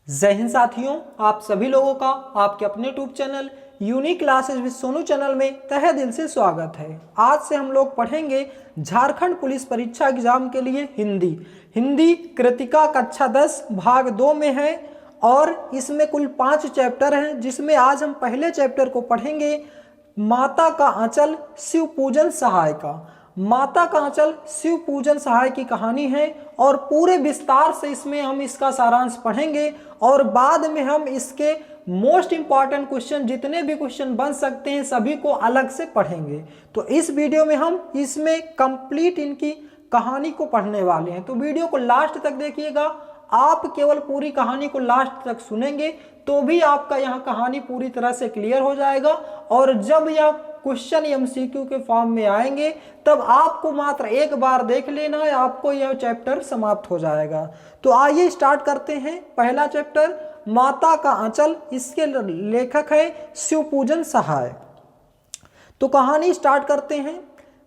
जय हिंद साथियों, आप सभी लोगों का आपके अपने YouTube channel unique classes with Sonu channel में तहे दिल से स्वागत है। आज से हम लोग पढ़ेंगे झारखंड पुलिस परीक्षा एग्जाम के लिए हिंदी कृतिका कक्षा 10 भाग 2 में है और इसमें कुल 5 चैप्टर हैं, जिसमें आज हम पहले चैप्टर को पढ़ेंगे माता का आंचल शिव पूजन सहाय का। माता का आंचल शिव पूजन सहाय की कहानी है और पूरे विस्तार से इसमें हम इसका सारांश पढ़ेंगे और बाद में हम इसके मोस्ट इंपॉर्टेंट क्वेश्चन, जितने भी क्वेश्चन बन सकते हैं, सभी को अलग से पढ़ेंगे। तो इस वीडियो में हम इसमें कंप्लीट इनकी कहानी को पढ़ने वाले हैं, तो वीडियो को लास्ट तक देखिएगा। आप केवल पूरी कहानी को लास्ट तक सुनेंगे तो भी आपका यह कहानी पूरी तरह से क्लियर हो जाएगा और जब यह क्वेश्चन एमसीक्यू के फॉर्म में आएंगे तब आपको मात्र एक बार देख लेना है, आपको यह चैप्टर समाप्त हो जाएगा। तो आइए स्टार्ट करते हैं। पहला चैप्टर माता का आंचल, इसके लेखक है शिव पूजन सहाय। तो कहानी स्टार्ट करते हैं।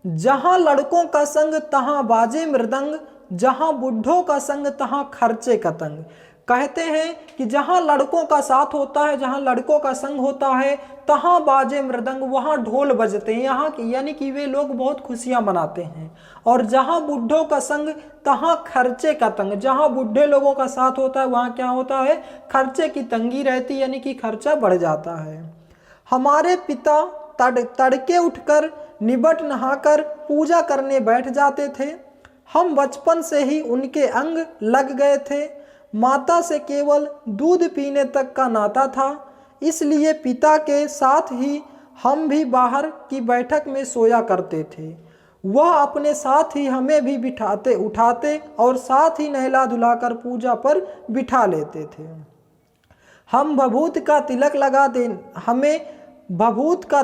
जहां लड़कों का संग तहां बाजे मृदंग, जहां बुढ़ों का संग तहां खर्चे कतंग। कहते हैं कि जहां लड़कों का साथ होता है, जहां लड़कों का संग होता है, तहां बाजे मृदंग, वहां ढोल बजते हैं। यहाँ यानी कि वे लोग बहुत खुशियां मनाते हैं। और जहां बुढ़ों का संग तहां खर्चे का तंग, जहां बुढ़े लोगों का साथ होता है वहां क्या होता है, खर्चे की तंगी रहती, यानी कि खर्चा बढ़ जाता है। हमारे पिता तड़के उठकर निबट नहाकर पूजा करने बैठ जाते थे। हम बचपन से ही उनके अंग लग गए थे। माता से केवल दूध पीने तक का नाता था, इसलिए पिता के साथ ही हम भी बाहर की बैठक में सोया करते थे। वह अपने साथ ही हमें भी बिठाते उठाते और साथ ही नहला धुलाकर पूजा पर बिठा लेते थे। हमें भभूत का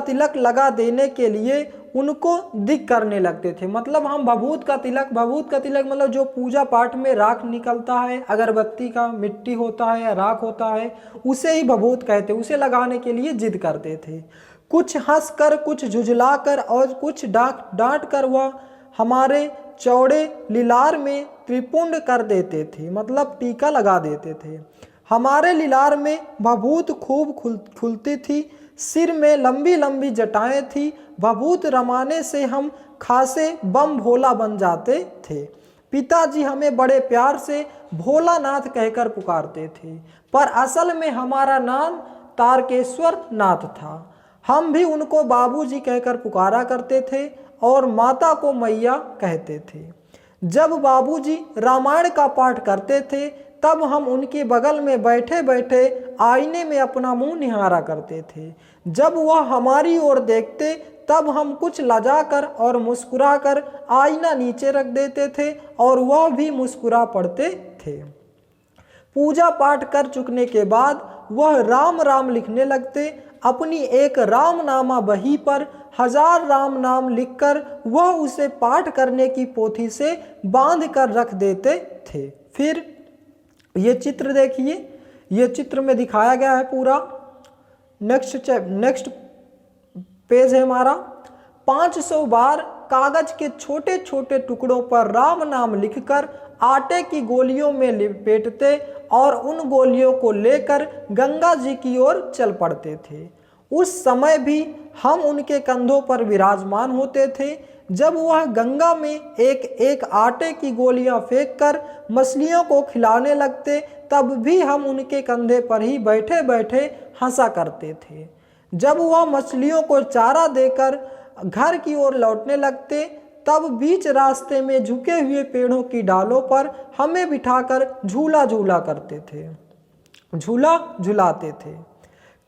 तिलक लगा देने के लिए उनको दिक करने लगते थे। मतलब हम भभूत का तिलक मतलब जो पूजा पाठ में राख निकलता है, अगरबत्ती का मिट्टी होता है या राख होता है, उसे ही भभूत कहते, उसे लगाने के लिए जिद करते थे। कुछ हंसकर, कुछ झुझलाकर और कुछ डांट कर वह हमारे चौड़े लीलार में त्रिपुंड कर देते थे, मतलब टीका लगा देते थे। हमारे लीलार में भभूत खूब खुलती थी, सिर में लंबी लंबी जटाएं थी। भभूत रमाने से हम खासे बम भोला बन जाते थे। पिताजी हमें बड़े प्यार से भोलानाथ कहकर पुकारते थे, पर असल में हमारा नाम तारकेश्वर नाथ था। हम भी उनको बाबूजी कहकर पुकारा करते थे और माता को मैया कहते थे। जब बाबूजी रामायण का पाठ करते थे तब हम उनके बगल में बैठे बैठे आईने में अपना मुंह निहारा करते थे। जब वह हमारी ओर देखते तब हम कुछ लजाकर और मुस्कुराकर आईना नीचे रख देते थे और वह भी मुस्कुरा पड़ते थे। पूजा पाठ कर चुकने के बाद वह राम राम लिखने लगते। अपनी एक रामनामा बही पर 1000 राम नाम लिखकर वह उसे पाठ करने की पोथी से बांध कर रख देते थे। फिर ये चित्र देखिए, ये चित्र में दिखाया गया है पूरा। नेक्स्ट पेज है हमारा। 500 बार कागज के छोटे छोटे टुकड़ों पर राम नाम लिखकर आटे की गोलियों में लपेटते और उन गोलियों को लेकर गंगा जी की ओर चल पड़ते थे। उस समय भी हम उनके कंधों पर विराजमान होते थे। जब वह गंगा में एक एक आटे की गोलियां फेंककर मछलियों को खिलाने लगते तब भी हम उनके कंधे पर ही बैठे बैठे हंसा करते थे। जब वह मछलियों को चारा देकर घर की ओर लौटने लगते तब बीच रास्ते में झुके हुए पेड़ों की डालों पर हमें बिठाकर झूला झूलाते थे।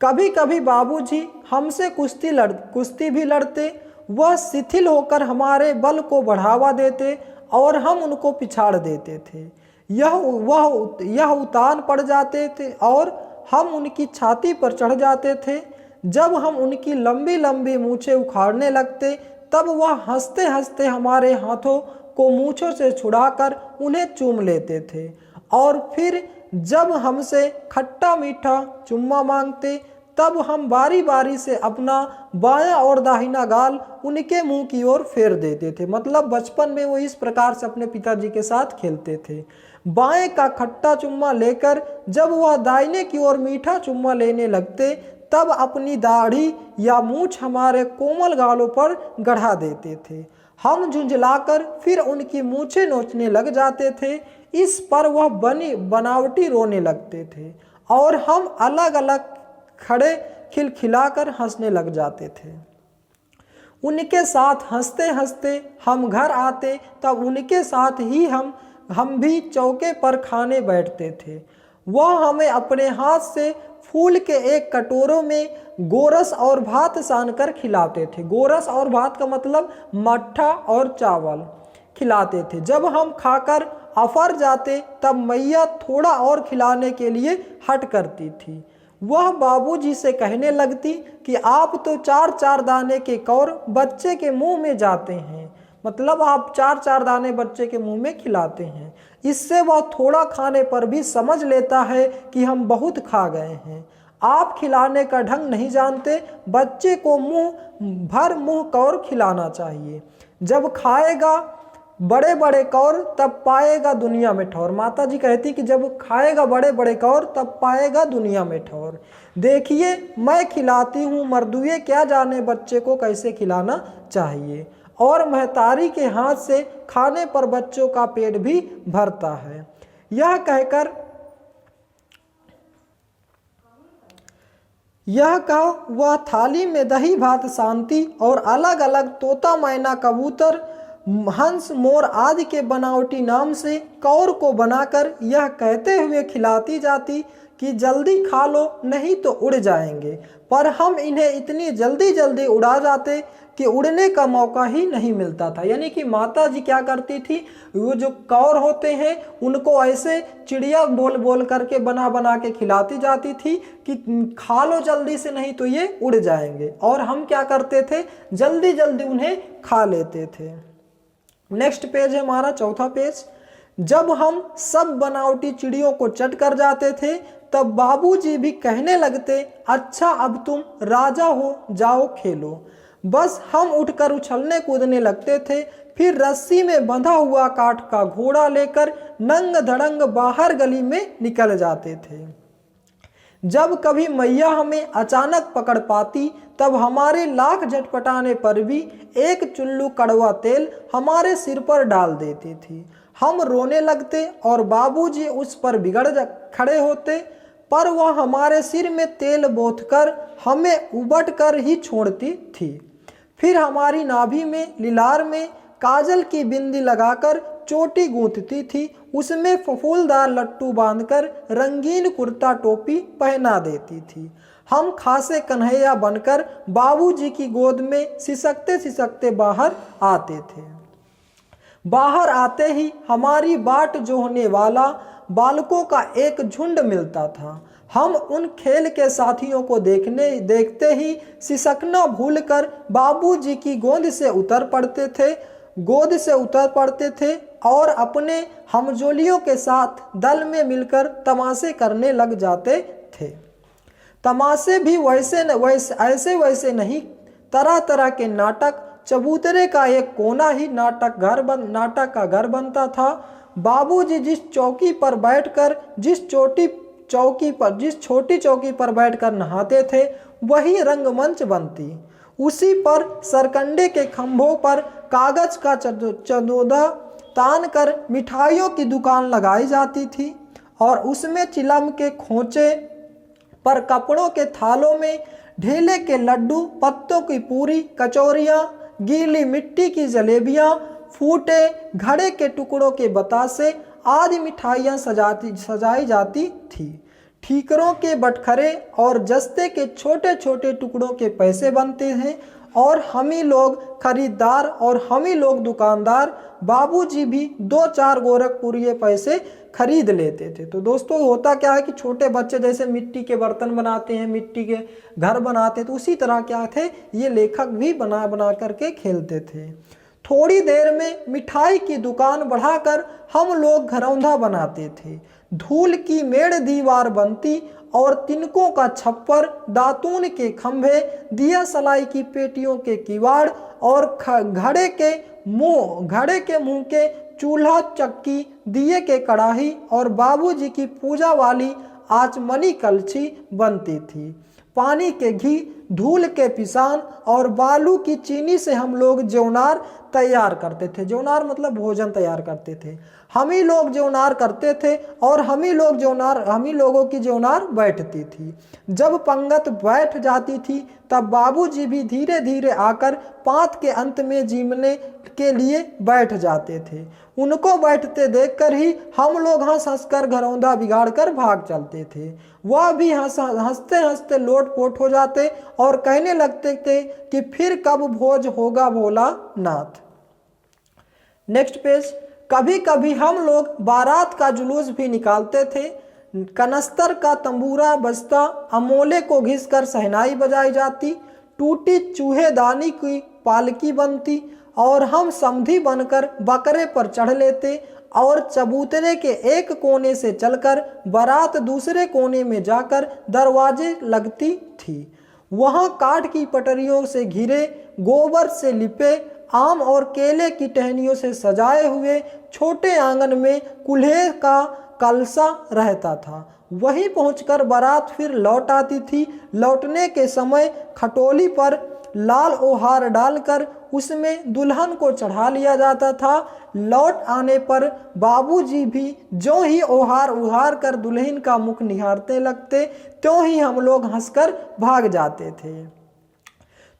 कभी कभी बाबूजी हमसे कुश्ती भी लड़ते। वह शिथिल होकर हमारे बल को बढ़ावा देते और हम उनको पिछाड़ देते थे। यह उतान पड़ जाते थे और हम उनकी छाती पर चढ़ जाते थे। जब हम उनकी लंबी लंबी मूछें उखाड़ने लगते तब वह हंसते हंसते हमारे हाथों को मूछों से छुड़ाकर उन्हें चूम लेते थे और फिर जब हमसे खट्टा मीठा चुम्मा मांगते तब हम बारी बारी से अपना बायां और दाहिना गाल उनके मुंह की ओर फेर देते थे। मतलब बचपन में वो इस प्रकार से अपने पिताजी के साथ खेलते थे। बाएं का खट्टा चुम्मा लेकर जब वह दाहिने की ओर मीठा चुम्मा लेने लगते तब अपनी दाढ़ी या मूछ हमारे कोमल गालों पर गढ़ा देते थे। हम झुंझलाकर फिर उनकी मूछें नोचने लग जाते थे। इस पर वह बनावटी रोने लगते थे और हम अलग अलग खड़े खिलखिलाकर हंसने लग जाते थे। उनके साथ हंसते हंसते हम घर आते तब उनके साथ ही हम भी चौके पर खाने बैठते थे। वह हमें अपने हाथ से फूल के एक कटोरों में गोरस और भात सान कर खिलाते थे। गोरस और भात का मतलब मट्ठा और चावल खिलाते थे। जब हम खाकर अफर जाते तब मैया थोड़ा और खिलाने के लिए हट करती थी। वह बाबूजी से कहने लगती कि आप तो 4-4 दाने के कौर बच्चे के मुंह में जाते हैं, मतलब आप 4-4 दाने बच्चे के मुंह में खिलाते हैं। इससे वह थोड़ा खाने पर भी समझ लेता है कि हम बहुत खा गए हैं। आप खिलाने का ढंग नहीं जानते, बच्चे को मुंह कौर खिलाना चाहिए। जब खाएगा बड़े बड़े कौर तब पाएगा दुनिया में ठौर। माता जी कहती कि जब खाएगा बड़े बड़े कौर तब पाएगा दुनिया में ठौर। देखिए मैं खिलाती हूँ मर्दुए, क्या जाने बच्चे को कैसे खिलाना चाहिए। और महतारी के हाथ से खाने पर बच्चों का पेट भी भरता है। यह कह वह थाली में दही भात शांति और अलग अलग तोता मैना कबूतर हंस मोर आदि के बनावटी नाम से कौर को बनाकर यह कहते हुए खिलाती जाती कि जल्दी खा लो नहीं तो उड़ जाएंगे। पर हम इन्हें इतनी जल्दी जल्दी उड़ा जाते कि उड़ने का मौका ही नहीं मिलता था। यानी कि माता जी क्या करती थी, वो जो कौर होते हैं उनको ऐसे चिड़िया बोल बोल करके बना बना के खिलाती जाती थी कि खा लो जल्दी से नहीं तो ये उड़ जाएंगे। और हम क्या करते थे, जल्दी जल्दी उन्हें खा लेते थे। नेक्स्ट पेज है हमारा चौथा पेज। जब हम सब बनावटी चिड़ियों को चट कर जाते थे तब बाबूजी भी कहने लगते, अच्छा अब तुम राजा हो, जाओ खेलो। बस हम उठकर उछलने कूदने लगते थे। फिर रस्सी में बंधा हुआ काठ का घोड़ा लेकर नंग धड़ंग बाहर गली में निकल जाते थे। जब कभी मैया हमें अचानक पकड़ पाती तब हमारे लाख झटपटाने पर भी एक चुल्लू कड़वा तेल हमारे सिर पर डाल देती थी। हम रोने लगते और बाबूजी उस पर बिगड़ खड़े होते, पर वह हमारे सिर में तेल बोथकर हमें उबट कर ही छोड़ती थी। फिर हमारी नाभि में लिलार में काजल की बिंदी लगाकर चोटी गूंथती थी, उसमें फफूलदार लट्टू बांधकर रंगीन कुर्ता टोपी पहना देती थी। हम खासे कन्हैया बनकर बाबूजी की गोद में सिसकते सिसकते बाहर आते थे। बाहर आते ही हमारी बाट जोहने वाला बालकों का एक झुंड मिलता था। हम उन खेल के साथियों को देखते ही सिसकना भूलकर बाबूजी की गोद से उतर पड़ते थे और अपने हमजोलियों के साथ दल में मिलकर तमाशे करने लग जाते थे। तमाशे भी वैसे नहीं, तरह तरह के नाटक। चबूतरे का एक कोना ही नाटक का घर बनता था। बाबूजी जिस छोटी चौकी पर बैठकर नहाते थे वही रंगमंच बनती। उसी पर सरकंडे के खंभों पर कागज का चंदोदा तान कर मिठाइयों की दुकान लगाई जाती थी और उसमें चिलम के खोचे पर कपड़ों के थालों में ढेले के लड्डू, पत्तों की पूरी, कचौरियाँ, गीली मिट्टी की जलेबियाँ, फूटे घड़े के टुकड़ों के बतासे आदि मिठाइयाँ सजाई जाती थी। ठीकरों के बटखरे और जस्ते के छोटे छोटे टुकड़ों के पैसे बनते हैं और हम ही लोग खरीदार और हम ही लोग दुकानदार। बाबूजी भी 2-4 गोरखपुरिये पैसे खरीद लेते थे। तो दोस्तों होता क्या है कि छोटे बच्चे जैसे मिट्टी के बर्तन बनाते हैं, मिट्टी के घर बनाते, तो उसी तरह क्या थे ये लेखक भी बना बना करके खेलते थे। थोड़ी देर में मिठाई की दुकान बढ़ाकर हम लोग घरौंधा बनाते थे। धूल की मेड़ दीवार बनती और तिनकों का छप्पर, दातून के खंभे, दिया सलाई की पेटियों के किवाड़ और घड़े के मुंह के चूल्हा चक्की, दिए के कढ़ाई और बाबूजी की पूजा वाली आचमनी कलछी बनती थी। पानी के घी, धूल के पिसान और बालू की चीनी से हम लोग ज्योनार तैयार करते थे। ज्योनार मतलब भोजन तैयार करते थे। हम ही लोग ज्योनार करते थे और हम ही लोगों की ज्योनार बैठती थी। जब पंगत बैठ जाती थी तब बाबूजी भी धीरे धीरे आकर पात के अंत में जीमने के लिए बैठ जाते थे। उनको बैठते देखकर ही हम लोग हंस हंस कर घरौंदा बिगाड़ कर भाग चलते थे। वह भी हंसते हंसते लोटपोट हो जाते और कहने लगते थे कि फिर कब भोज होगा भोलानाथ। Next page. कभी कभी हम लोग बारात का जुलूस भी निकालते थे। कनस्तर का तंबूरा बजता, अमोले को घिसकर सहनाई बजाई जाती, टूटी चूहेदानी की पालकी बनती और हम समधी बनकर बकरे पर चढ़ लेते और चबूतरे के एक कोने से चलकर बारात दूसरे कोने में जाकर दरवाजे लगती थी। वहाँ काठ की पटरियों से घिरे, गोबर से लिपे, आम और केले की टहनियों से सजाए हुए छोटे आंगन में कुल्हे का कलसा रहता था। वहीं पहुंचकर बारात फिर लौट आती थी। लौटने के समय खटोली पर लाल ओहार डालकर उसमें दुल्हन को चढ़ा लिया जाता था। लौट आने पर बाबूजी भी जो ही ओहार उहार कर दुल्हन का मुख निहारते लगते, त्यों ही हम लोग हंसकर भाग जाते थे।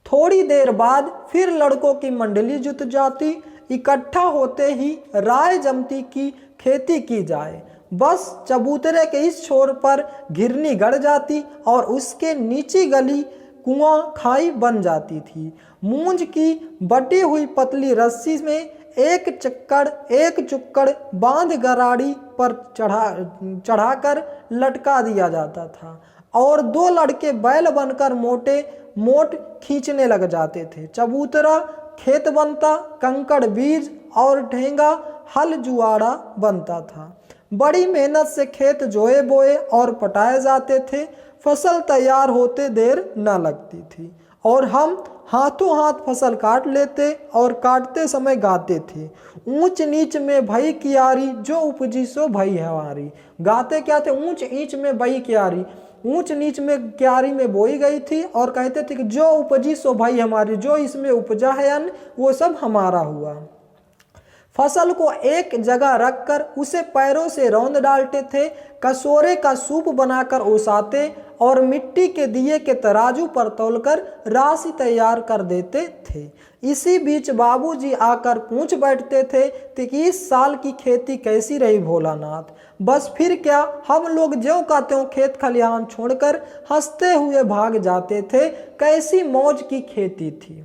थोड़ी देर बाद फिर लड़कों की मंडली जुट जाती। इकट्ठा होते ही राय जमती की खेती की जाए। बस चबूतरे के इस छोर पर घिरनी गड़ जाती और उसके नीची गली कुआं खाई बन जाती थी। मूंज की बटी हुई पतली रस्सी में एक चुक्कड़ बांध गराड़ी पर चढ़ाकर लटका दिया जाता था और दो लड़के बैल बनकर मोट खींचने लग जाते थे। चबूतरा खेत बनता, कंकड़ बीज और ढेंगा हल जुआड़ा बनता था। बड़ी मेहनत से खेत जोए बोए और पटाए जाते थे। फसल तैयार होते देर न लगती थी और हम हाथों हाथ फसल काट लेते और काटते समय गाते थे, ऊंच नीच में भई कियारी, जो उपजी सो भई हमारी। गाते क्या थे? ऊंच नीच में भई कियारी, ऊंच नीच में क्यारी में बोई गई थी और कहते थे कि जो उपजी सो भाई हमारी, जो इसमें उपजा है अन्न वो सब हमारा हुआ। फसल को एक जगह रखकर उसे पैरों से रौंद डालते थे, कसोरे का सूप बनाकर ओसाते और मिट्टी के दिए के तराजू पर तौलकर राशि तैयार कर देते थे। इसी बीच बाबूजी आकर पूछ बैठते थे कि इस साल की खेती कैसी रही भोलानाथ। बस फिर क्या, हम लोग ज्यों का त्यों खेत खलिहान छोड़कर हंसते हुए भाग जाते थे। कैसी मौज की खेती थी।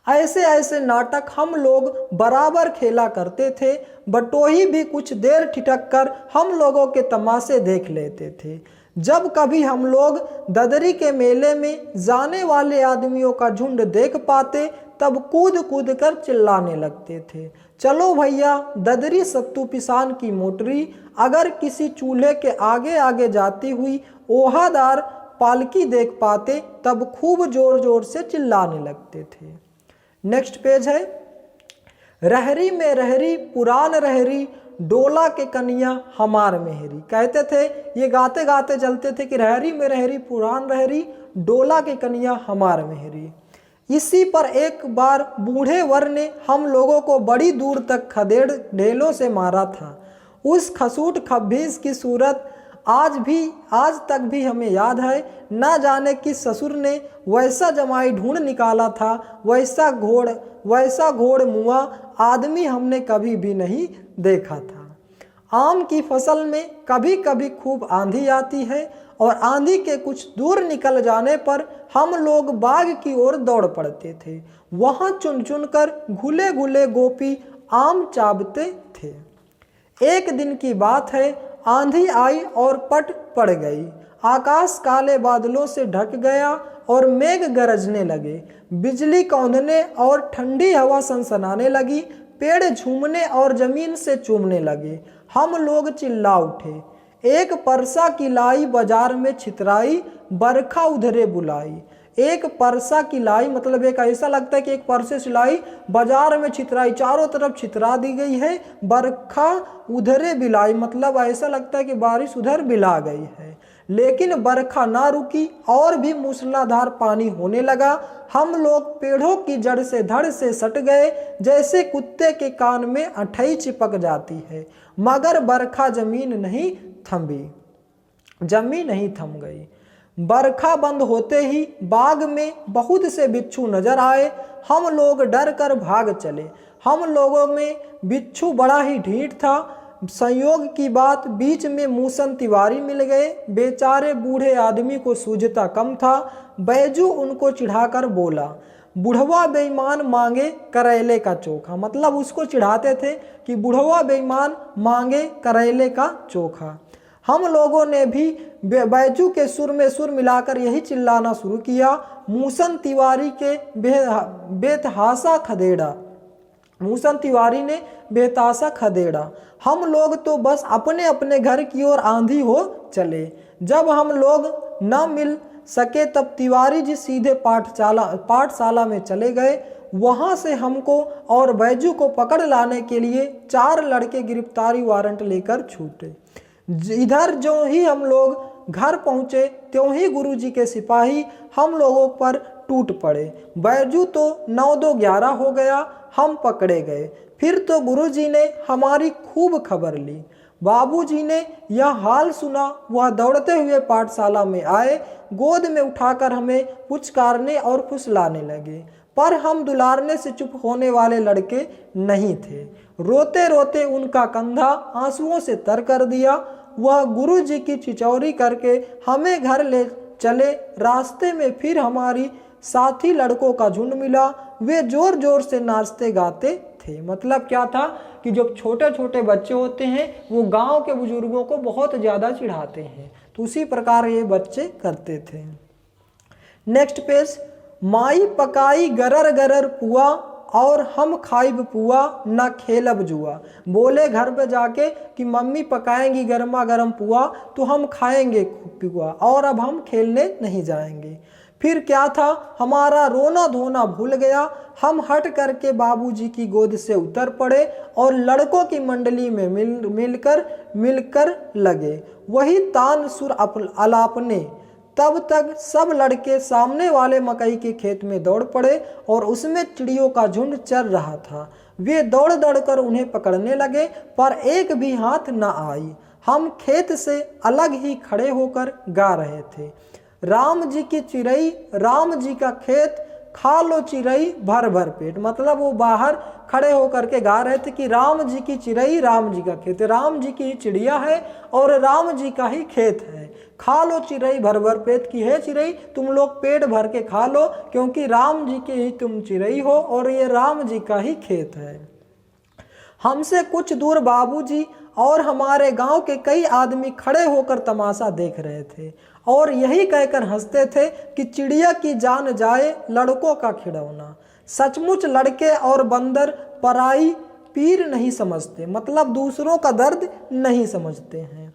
ऐसे ऐसे नाटक हम लोग बराबर खेला करते थे। बटोही भी कुछ देर ठिठक कर हम लोगों के तमाशे देख लेते थे। जब कभी हम लोग ददरी के मेले में जाने वाले आदमियों का झुंड देख पाते तब कूद कूद कर चिल्लाने लगते थे, चलो भैया ददरी सत्तू पिसान की मोटरी। अगर किसी चूल्हे के आगे आगे जाती हुई ओहादार पालकी देख पाते तब खूब जोर जोर से चिल्लाने लगते थे। नेक्स्ट पेज है। रहरी में रहरी पुरान रहरी, डोला के कन्या हमार मेहरी। कहते थे, ये गाते गाते चलते थे कि रहरी में रहरी पुरान रहरी, डोला के कन्या हमार मेहरी। इसी पर एक बार बूढ़े वर ने हम लोगों को बड़ी दूर तक खदेड़ ढेलों से मारा था। उस खसूट खब्बीस की सूरत आज तक भी हमें याद है। ना जाने किस ससुर ने वैसा जमाई ढूंढ निकाला था, वैसा घोड़ मुआ आदमी हमने कभी भी नहीं देखा था। आम की फसल में कभी कभी खूब आंधी आती है और आंधी के कुछ दूर निकल जाने पर हम लोग बाग की ओर दौड़ पड़ते थे। वहां चुन चुन कर घुले घुले गोपी आम चाबते थे। एक दिन की बात है, आंधी आई और पट पड़ गई। आकाश काले बादलों से ढक गया और मेघ गरजने लगे। बिजली कौंधने और ठंडी हवा सनसनाने लगी। पेड़ झूमने और जमीन से चूमने लगे। हम लोग चिल्ला उठे, एक परसा की लाई बाजार में छितराई, बरखा उधरे बुलाई। एक परसा की लाई, मतलब एक ऐसा लगता है कि एक परसे से लाई बाजार में छितराई, चारों तरफ छितरा दी गई है। बरखा उधरे बिलाई, मतलब ऐसा लगता है कि बारिश उधर बिला गई है। लेकिन बरखा ना रुकी और भी मूसलाधार पानी होने लगा। हम लोग पेड़ों की जड़ से धड़ से सट गए, जैसे कुत्ते के कान में अठई चिपक जाती है, मगर बरखा जमीन नहीं थम गई। बरखा बंद होते ही बाग में बहुत से बिच्छू नजर आए। हम लोग डर कर भाग चले। हम लोगों में बिच्छू बड़ा ही ढीठ था। संयोग की बात, बीच में मूसन तिवारी मिल गए। बेचारे बूढ़े आदमी को सूझता कम था। बैजू उनको चिढ़ाकर बोला, बुढ़वा बेईमान मांगे करेले का चोखा, मतलब उसको चिढ़ाते थे कि बुढ़वा बेईमान मांगे करेले का चोखा। हम लोगों ने भी बैजू के सुर में सुर मिलाकर यही चिल्लाना शुरू किया। मूसन तिवारी ने बेतासा खदेड़ा। हम लोग तो बस अपने अपने घर की ओर आंधी हो चले। जब हम लोग न मिल सके तब तिवारी जी सीधे पाठशाला में चले गए। वहां से हमको और बैजू को पकड़ लाने के लिए 4 लड़के गिरफ्तारी वारंट लेकर छूटे। इधर जो ही हम लोग घर पहुंचे त्यों ही गुरुजी के सिपाही हम लोगों पर टूट पड़े। बैजू तो 9-2-11 हो गया, हम पकड़े गए। फिर तो गुरुजी ने हमारी खूब खबर ली। बाबूजी ने यह हाल सुना, वह दौड़ते हुए पाठशाला में आए, गोद में उठाकर हमें पुचकारने और फुसलाने लगे। पर हम दुलारने से चुप होने वाले लड़के नहीं थे। रोते रोते उनका कंधा आंसुओं से तर कर दिया। वह गुरुजी की चिचौरी करके हमें घर ले चले। रास्ते में फिर हमारी साथी लड़कों का झुंड मिला। वे जोर जोर से नाचते गाते थे। मतलब क्या था कि जो छोटे छोटे बच्चे होते हैं वो गांव के बुजुर्गों को बहुत ज़्यादा चिढ़ाते हैं, तो उसी प्रकार ये बच्चे करते थे। नेक्स्ट पेज, माई पकाई गरर गरर पुआ और हम खाइब पुआ न खेलब जुआ। बोले घर पे जाके कि मम्मी पकाएंगी गर्मा गर्म पुआ तो हम खाएंगे पुआ और अब हम खेलने नहीं जाएंगे। फिर क्या था, हमारा रोना धोना भूल गया। हम हट करके बाबूजी की गोद से उतर पड़े और लड़कों की मंडली में मिलकर लगे वही तान सुर अलापने। तब तक सब लड़के सामने वाले मकई के खेत में दौड़ पड़े और उसमें चिड़ियों का झुंड चर रहा था। वे दौड़ दौड़ कर उन्हें पकड़ने लगे पर एक भी हाथ न आई। हम खेत से अलग ही खड़े होकर गा रहे थे, राम जी की चिड़ई राम जी का खेत, खा लो चिड़ई भर भर पेट। मतलब वो बाहर खड़े होकर के गा रहे थे कि राम जी की चिड़ई राम जी का खेत, राम जी की चिड़िया है और राम जी का ही खेत है। खा लो चिड़ई भर भर पेट की है चिड़ई, तुम लोग पेट भर के खा लो क्योंकि राम जी की ही तुम चिड़ई हो और ये राम जी का ही खेत है। हमसे कुछ दूर बाबूजी और हमारे गांव के कई आदमी खड़े होकर तमाशा देख रहे थे और यही कहकर हंसते थे कि चिड़िया की जान जाए लड़कों का खिलौना। सचमुच लड़के और बंदर पराई पीर नहीं समझते, मतलब दूसरों का दर्द नहीं समझते हैं।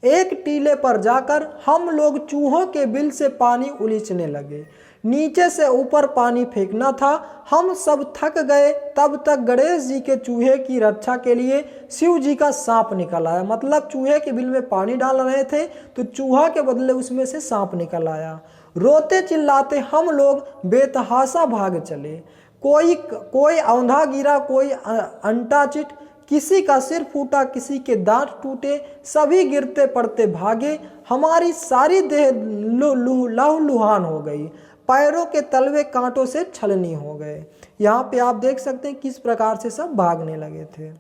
एक टीले पर जाकर हम लोग चूहों के बिल से पानी उलीचने लगे। नीचे से ऊपर पानी फेंकना था। हम सब थक गए। तब तक गणेश जी के चूहे की रक्षा के लिए शिव जी का सांप निकल आया। मतलब चूहे के बिल में पानी डाल रहे थे तो चूहा के बदले उसमें से सांप निकल आया। रोते चिल्लाते हम लोग बेतहाशा भाग चले। कोई औंधा गिरा, कोई अंटा चिट, किसी का सिर फूटा, किसी के दांत टूटे, सभी गिरते पड़ते भागे। हमारी सारी देह लहूलुहान हो गई, पैरों के तलवे कांटों से छलनी हो गए। यहाँ पे आप देख सकते हैं किस प्रकार से सब भागने लगे थे।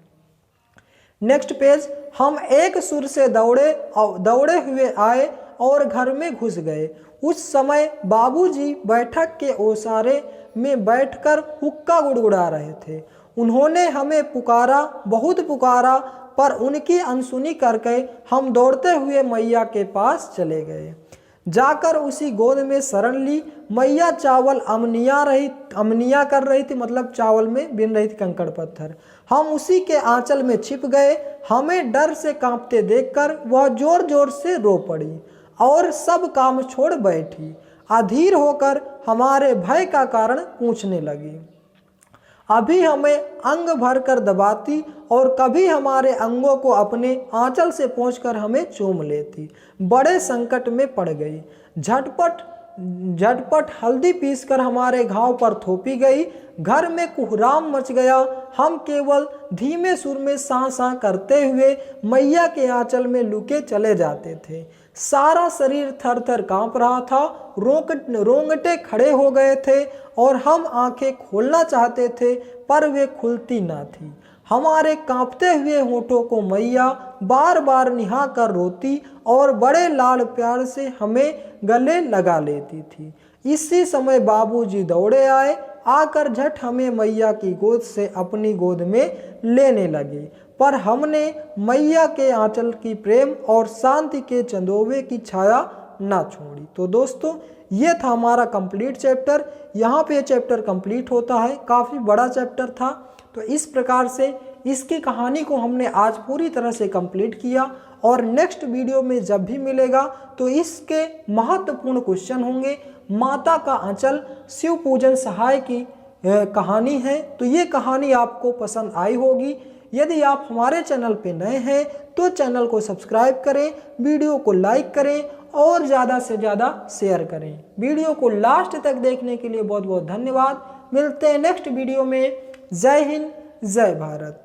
नेक्स्ट पेज, हम एक सुर से दौड़े हुए आए और घर में घुस गए। उस समय बाबूजी बैठक के ओसारे में बैठकर हुक्का गुड़गुड़ा रहे थे। उन्होंने हमें पुकारा, बहुत पुकारा, पर उनकी अनसुनी करके हम दौड़ते हुए मैया के पास चले गए। जाकर उसी गोद में शरण ली। मैया चावल अमनिया कर रही थी, मतलब चावल में बिन रही थी कंकड़ पत्थर। हम उसी के आंचल में छिप गए। हमें डर से कांपते देखकर वह जोर जोर से रो पड़ी और सब काम छोड़ बैठी। अधीर होकर हमारे भय का कारण पूछने लगी। अभी हमें अंग भर कर दबाती और कभी हमारे अंगों को अपने आंचल से पोंछकर हमें चूम लेती। बड़े संकट में पड़ गई। झटपट हल्दी पीसकर हमारे घाव पर थोपी गई। घर में कुहराम मच गया। हम केवल धीमे सुर में सां सां करते हुए मैया के आंचल में लुके चले जाते थे। सारा शरीर थर थर कांप रहा था। रोंगटे खड़े हो गए थे और हम आंखें खोलना चाहते थे पर वे खुलती ना थी। हमारे कांपते हुए होठों को मैया बार बार निहा कर रोती और बड़े लाड प्यार से हमें गले लगा लेती थी। इसी समय बाबूजी दौड़े आए। आकर झट हमें मैया की गोद से अपनी गोद में लेने लगे, पर हमने मैया के आंचल की प्रेम और शांति के चंदोवे की छाया ना छोड़ी। तो दोस्तों, ये था हमारा कंप्लीट चैप्टर। यहाँ पे चैप्टर कंप्लीट होता है। काफ़ी बड़ा चैप्टर था। तो इस प्रकार से इसकी कहानी को हमने आज पूरी तरह से कंप्लीट किया और नेक्स्ट वीडियो में जब भी मिलेगा तो इसके महत्वपूर्ण क्वेश्चन होंगे। माता का आंचल शिव पूजन सहाय की कहानी है। तो ये कहानी आपको पसंद आई होगी। यदि आप हमारे चैनल पे नए हैं तो चैनल को सब्सक्राइब करें, वीडियो को लाइक करें और ज़्यादा से ज़्यादा शेयर करें। वीडियो को लास्ट तक देखने के लिए बहुत बहुत धन्यवाद। मिलते हैं नेक्स्ट वीडियो में। जय हिंद, जय भारत।